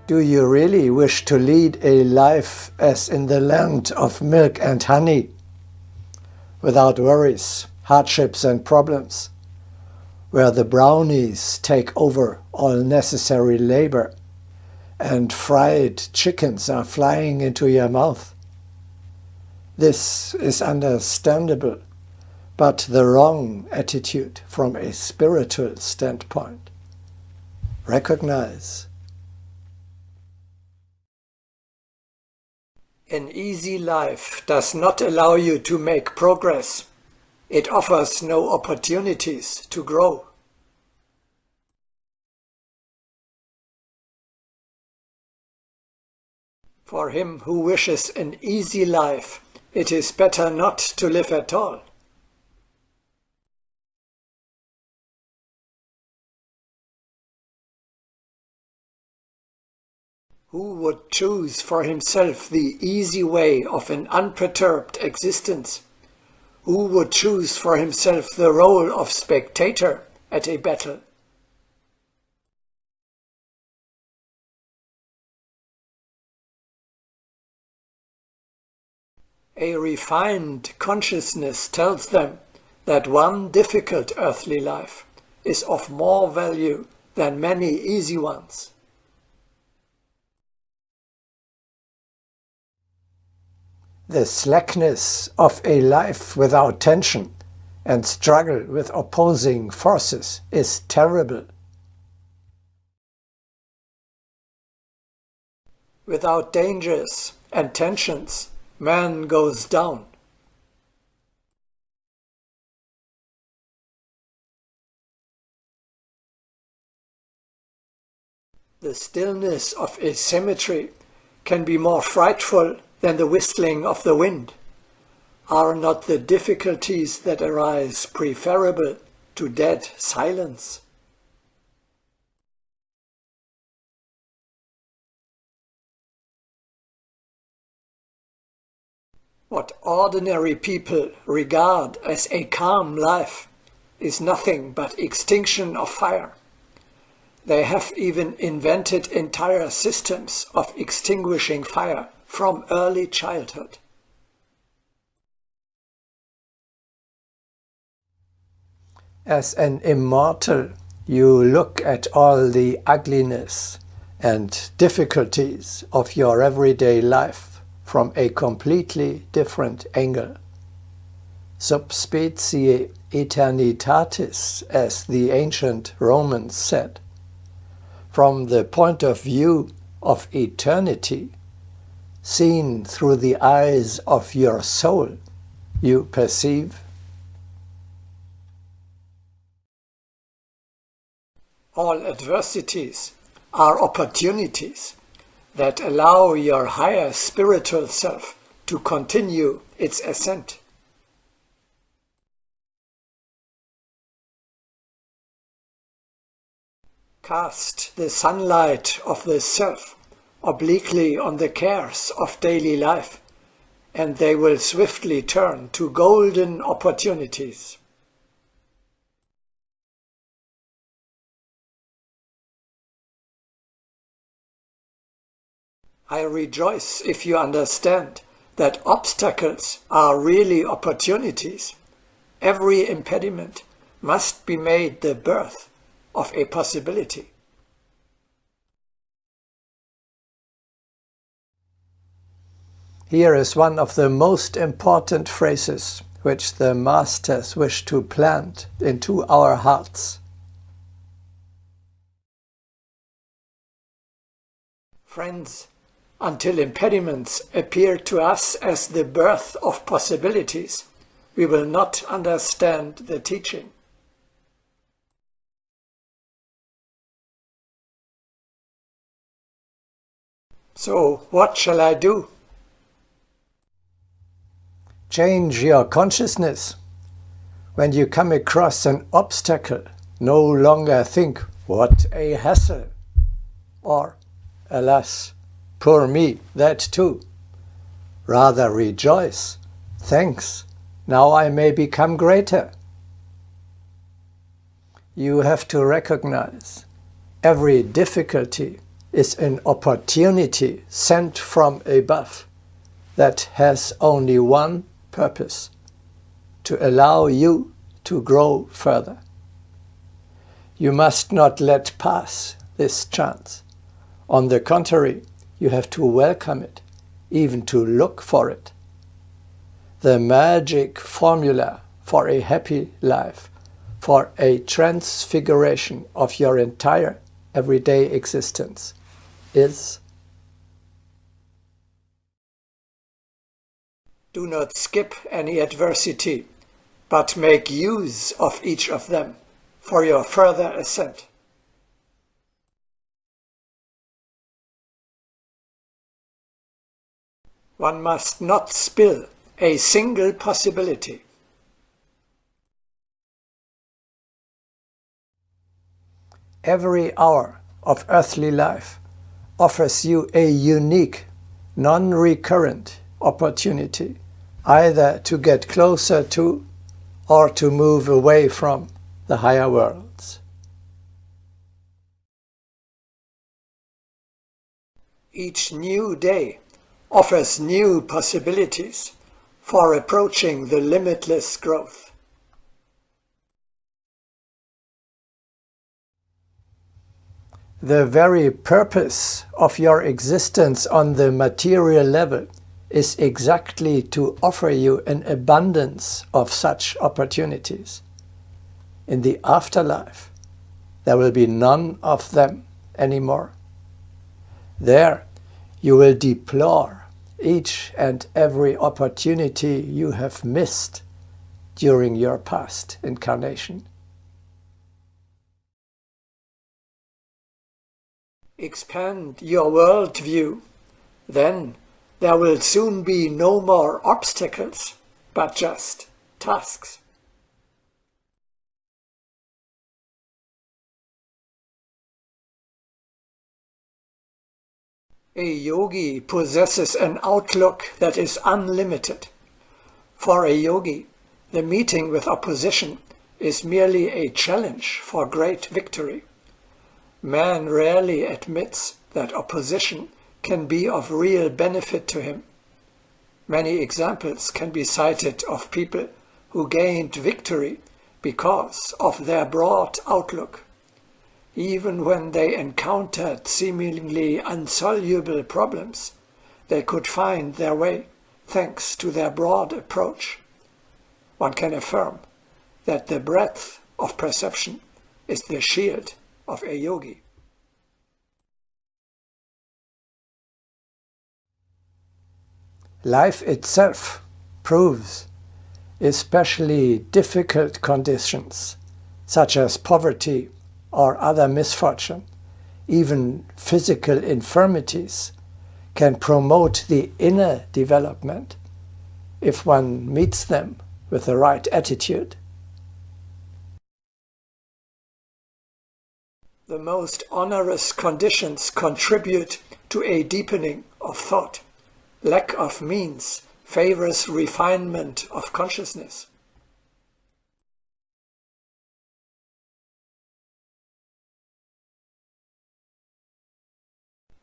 Do you really wish to lead a life as in the land of milk and honey, without worries, hardships and problems, where the brownies take over all necessary labor and fried chickens are flying into your mouth? This is understandable, but the wrong attitude from a spiritual standpoint. Recognize. An easy life does not allow you to make progress. It offers no opportunities to grow. For him who wishes an easy life, it is better not to live at all. Who would choose for himself the easy way of an unperturbed existence? Who would choose for himself the role of spectator at a battle? A refined consciousness tells them that one difficult earthly life is of more value than many easy ones. The slackness of a life without tension and struggle with opposing forces is terrible. Without dangers and tensions, man goes down. The stillness of asymmetry can be more frightful than the whistling of the wind. Are not the difficulties that arise preferable to dead silence? What ordinary people regard as a calm life is nothing but extinction of fire. They have even invented entire systems of extinguishing fire from early childhood. As an immortal, you look at all the ugliness and difficulties of your everyday life from a completely different angle. Sub specie aeternitatis, as the ancient Romans said. From the point of view of eternity, seen through the eyes of your soul, you perceive. All adversities are opportunities that allow your higher spiritual self to continue its ascent. Cast the sunlight of the self obliquely on the cares of daily life, and they will swiftly turn to golden opportunities. I rejoice if you understand that obstacles are really opportunities. Every impediment must be made the birth of a possibility. Here is one of the most important phrases which the Masters wish to plant into our hearts. Friends, until impediments appear to us as the birth of possibilities, we will not understand the teaching. So, what shall I do? Change your consciousness. When you come across an obstacle, no longer think, "What a hassle!" or, "Alas, poor me, that too." Rather rejoice. "Thanks, now I may become greater." You have to recognize every difficulty is an opportunity sent from above that has only one purpose: to allow you to grow further. You must not let pass this chance. On the contrary, you have to welcome it, even to look for it. The magic formula for a happy life, for a transfiguration of your entire everyday existence, is: do not skip any adversity, but make use of each of them for your further ascent. One must not spill a single possibility. Every hour of earthly life offers you a unique, non-recurrent opportunity, either to get closer to or to move away from the higher worlds. Each new day offers new possibilities for approaching the limitless growth. The very purpose of your existence on the material level is exactly to offer you an abundance of such opportunities. In the afterlife, there will be none of them anymore. There, you will deplore each and every opportunity you have missed during your past incarnation. Expand your worldview, then there will soon be no more obstacles, but just tasks. A yogi possesses an outlook that is unlimited. For a yogi, the meeting with opposition is merely a challenge for great victory. Man rarely admits that opposition can be of real benefit to him. Many examples can be cited of people who gained victory because of their broad outlook. Even when they encountered seemingly insoluble problems, they could find their way thanks to their broad approach. One can affirm that the breadth of perception is the shield of a yogi. Life itself proves especially difficult conditions, such as poverty or other misfortune, even physical infirmities, can promote the inner development if one meets them with the right attitude. The most onerous conditions contribute to a deepening of thought. Lack of means favors refinement of consciousness.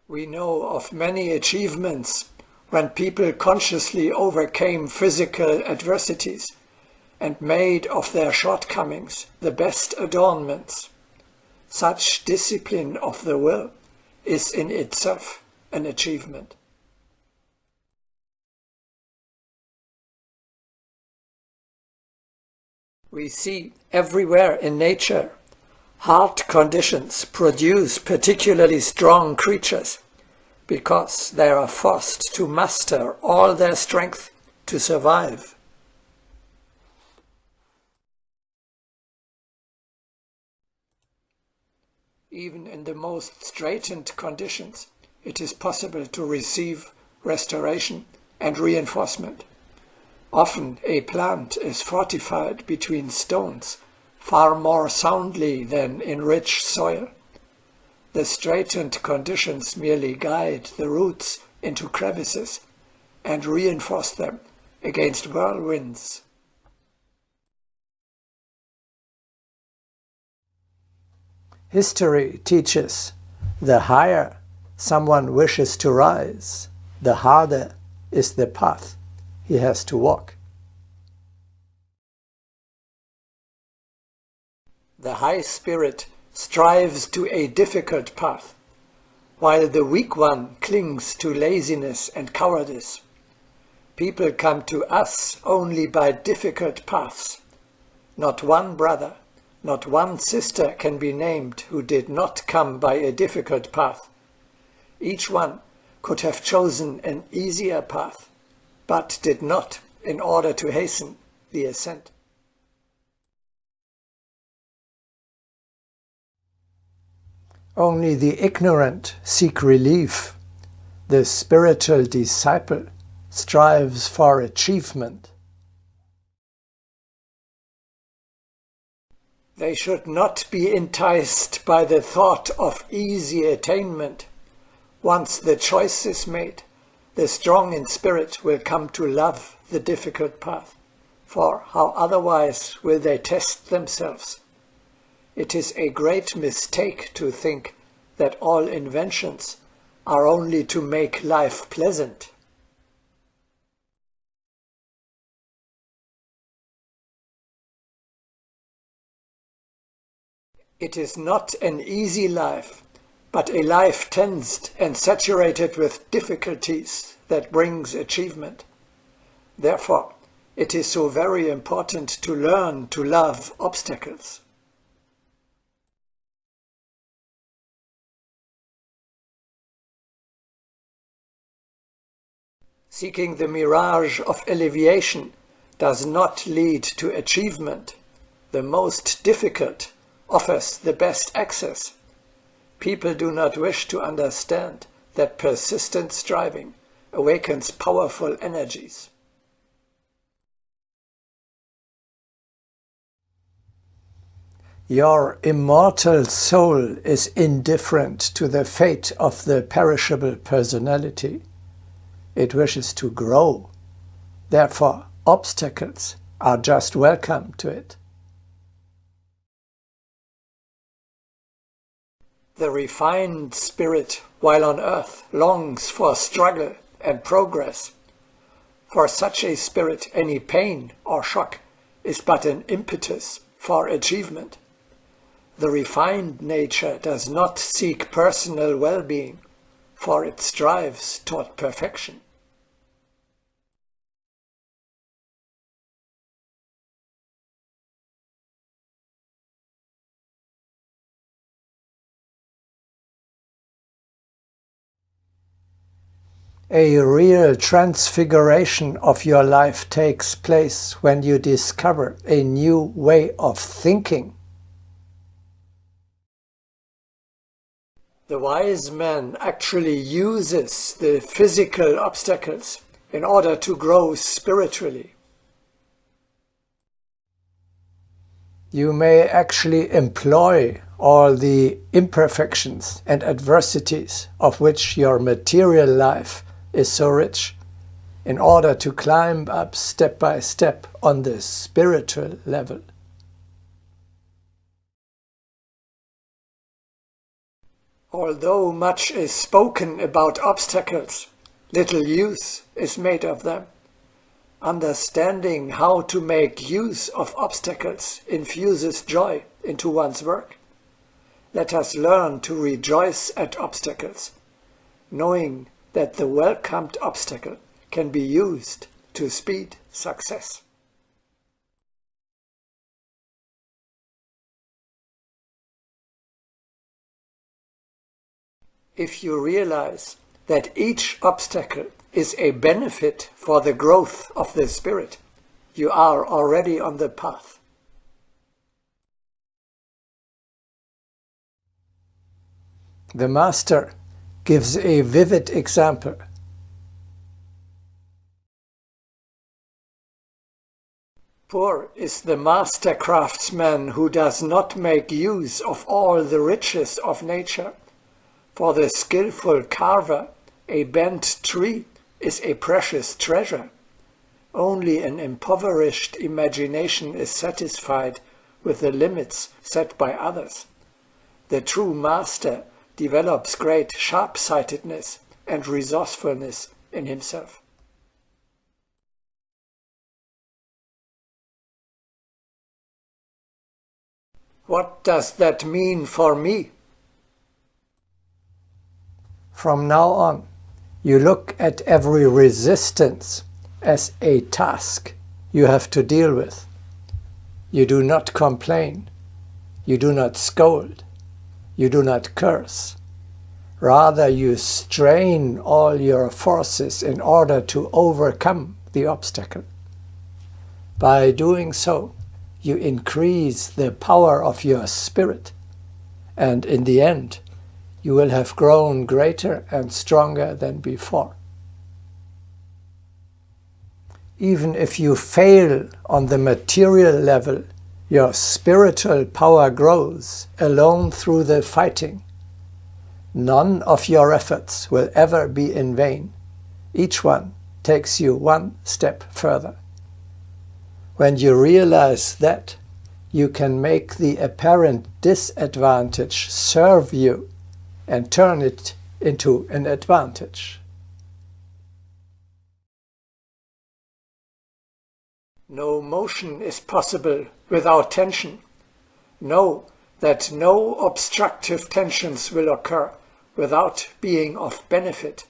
We know of many achievements when people consciously overcame physical adversities and made of their shortcomings the best adornments. Such discipline of the will is in itself an achievement. We see everywhere in nature hard conditions produce particularly strong creatures because they are forced to muster all their strength to survive. Even in the most straitened conditions, it is possible to receive restoration and reinforcement. Often a plant is fortified between stones far more soundly than in rich soil. The straitened conditions merely guide the roots into crevices and reinforce them against whirlwinds. History teaches the higher someone wishes to rise, the harder is the path he has to walk. The high spirit strives to a difficult path, while the weak one clings to laziness and cowardice. People come to us only by difficult paths. Not one brother, not one sister can be named who did not come by a difficult path. Each one could have chosen an easier path, but did not in order to hasten the ascent. Only the ignorant seek relief. The spiritual disciple strives for achievement. They should not be enticed by the thought of easy attainment. Once the choice is made, the strong in spirit will come to love the difficult path, for how otherwise will they test themselves? It is a great mistake to think that all inventions are only to make life pleasant. It is not an easy life, but a life tensed and saturated with difficulties that brings achievement. Therefore, it is so very important to learn to love obstacles. Seeking the mirage of alleviation does not lead to achievement. The most difficult offers the best access. People do not wish to understand that persistent striving awakens powerful energies. Your immortal soul is indifferent to the fate of the perishable personality. It wishes to grow. Therefore, obstacles are just welcome to it. The refined spirit, while on earth, longs for struggle and progress. For such a spirit, any pain or shock is but an impetus for achievement. The refined nature does not seek personal well-being, for it strives toward perfection. A real transfiguration of your life takes place when you discover a new way of thinking. The wise man actually uses the physical obstacles in order to grow spiritually. You may actually employ all the imperfections and adversities of which your material life is so rich, in order to climb up step by step on the spiritual level. Although much is spoken about obstacles, little use is made of them. Understanding how to make use of obstacles infuses joy into one's work. Let us learn to rejoice at obstacles, knowing that the welcomed obstacle can be used to speed success. If you realize that each obstacle is a benefit for the growth of the spirit, you are already on the path. The Master gives a vivid example. Poor is the master craftsman who does not make use of all the riches of nature. For the skillful carver, a bent tree is a precious treasure. Only an impoverished imagination is satisfied with the limits set by others. The true master develops great sharp-sightedness and resourcefulness in himself. What does that mean for me? From now on, you look at every resistance as a task you have to deal with. You do not complain. You do not scold. You do not curse. Rather, you strain all your forces in order to overcome the obstacle. By doing so, you increase the power of your spirit, and in the end, you will have grown greater and stronger than before. Even if you fail on the material level, your spiritual power grows alone through the fighting. None of your efforts will ever be in vain. Each one takes you one step further. When you realize that, you can make the apparent disadvantage serve you and turn it into an advantage. No motion is possible without tension. Know that no obstructive tensions will occur without being of benefit.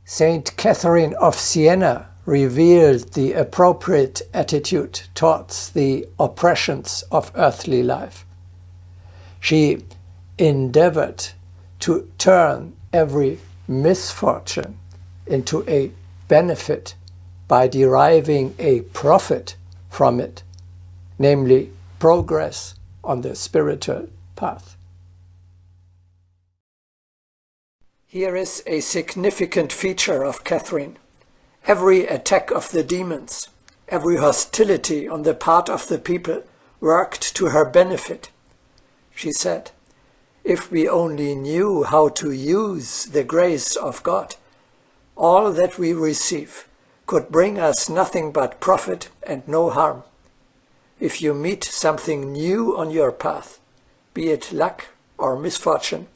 Saint Catherine of Siena revealed the appropriate attitude towards the oppressions of earthly life. She endeavored to turn every misfortune into a benefit by deriving a profit from it, namely progress on the spiritual path. Here is a significant feature of Catherine. Every attack of the demons, every hostility on the part of the people worked to her benefit. She said, "If we only knew how to use the grace of God, all that we receive could bring us nothing but profit and no harm. If you meet something new on your path, be it luck or misfortune,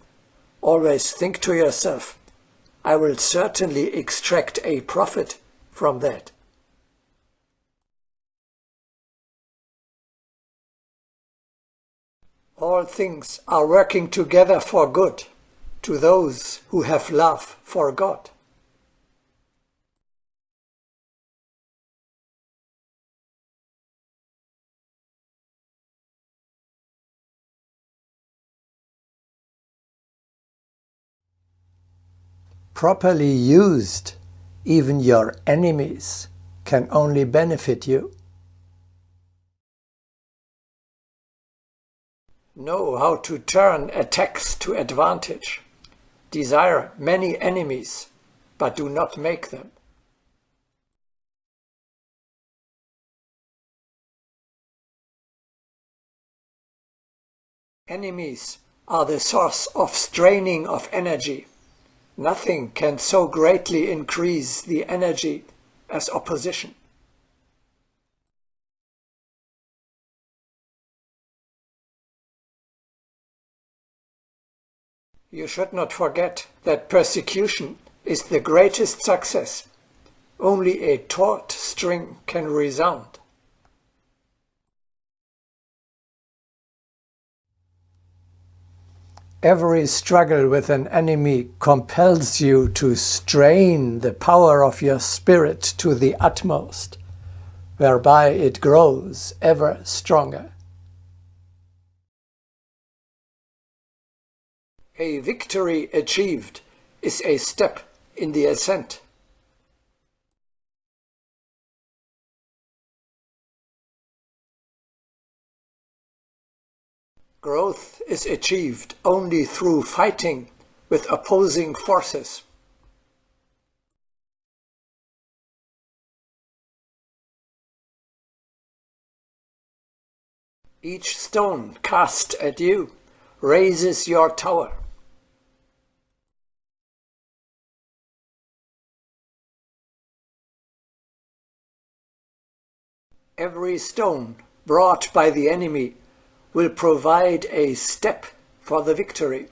always think to yourself, I will certainly extract a profit from that." All things are working together for good to those who have love for God. Properly used, even your enemies can only benefit you. Know how to turn attacks to advantage. Desire many enemies, but do not make them. Enemies are the source of straining of energy. Nothing can so greatly increase the energy as opposition. You should not forget that persecution is the greatest success. Only a taut string can resound. Every struggle with an enemy compels you to strain the power of your spirit to the utmost, whereby it grows ever stronger. A victory achieved is a step in the ascent. Growth is achieved only through fighting with opposing forces. Each stone cast at you raises your tower. Every stone brought by the enemy will provide a step for the victory.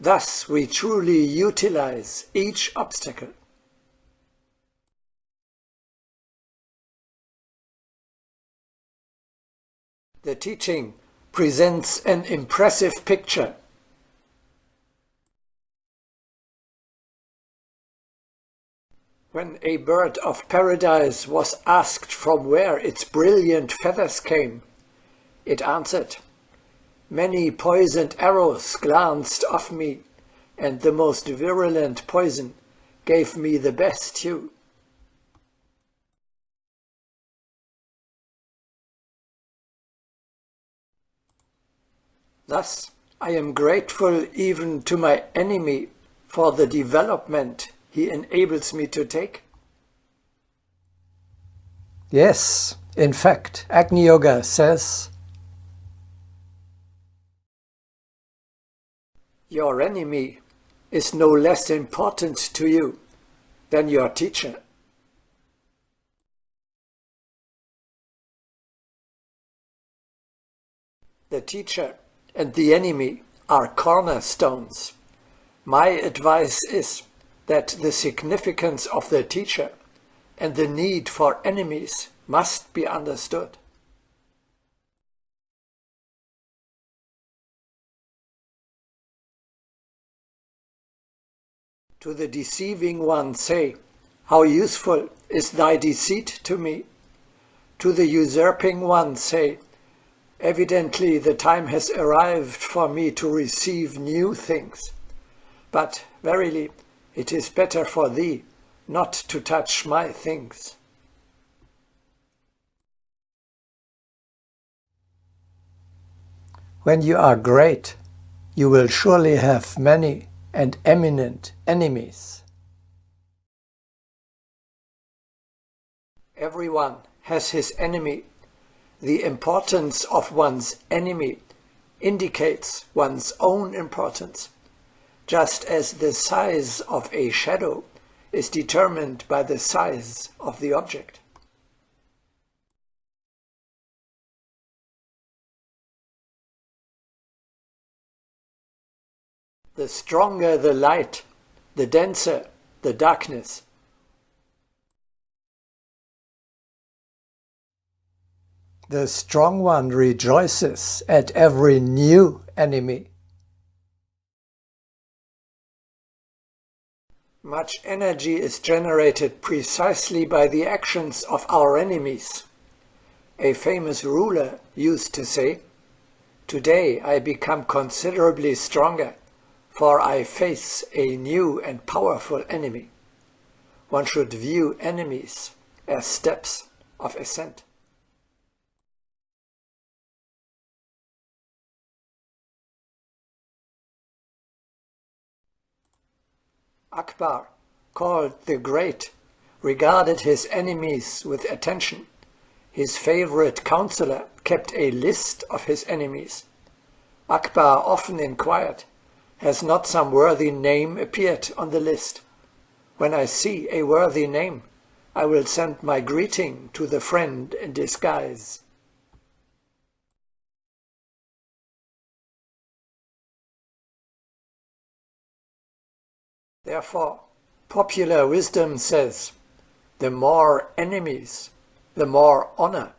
Thus we truly utilize each obstacle. The teaching presents an impressive picture. When a bird of paradise was asked from where its brilliant feathers came, it answered, "Many poisoned arrows glanced off me, and the most virulent poison gave me the best hue." Thus, I am grateful even to my enemy for the development he enables me to take. Yes, in fact, Agni Yoga says, your enemy is no less important to you than your teacher. The teacher and the enemy are cornerstones. My advice is that the significance of the teacher and the need for enemies must be understood. To the deceiving one say, "How useful is thy deceit to me?" To the usurping one say, "Evidently the time has arrived for me to receive new things. But verily, it is better for thee not to touch my things." When you are great, you will surely have many and eminent enemies. Everyone has his enemy. The importance of one's enemy indicates one's own importance, just as the size of a shadow is determined by the size of the object. The stronger the light, the denser the darkness. The strong one rejoices at every new enemy. Much energy is generated precisely by the actions of our enemies. A famous ruler used to say, "Today I become considerably stronger, for I face a new and powerful enemy." One should view enemies as steps of ascent. Akbar, called the Great, regarded his enemies with attention. His favorite counselor kept a list of his enemies. Akbar often inquired, "Has not some worthy name appeared on the list? When I see a worthy name, I will send my greeting to the friend in disguise." Therefore, popular wisdom says, the more enemies, the more honor.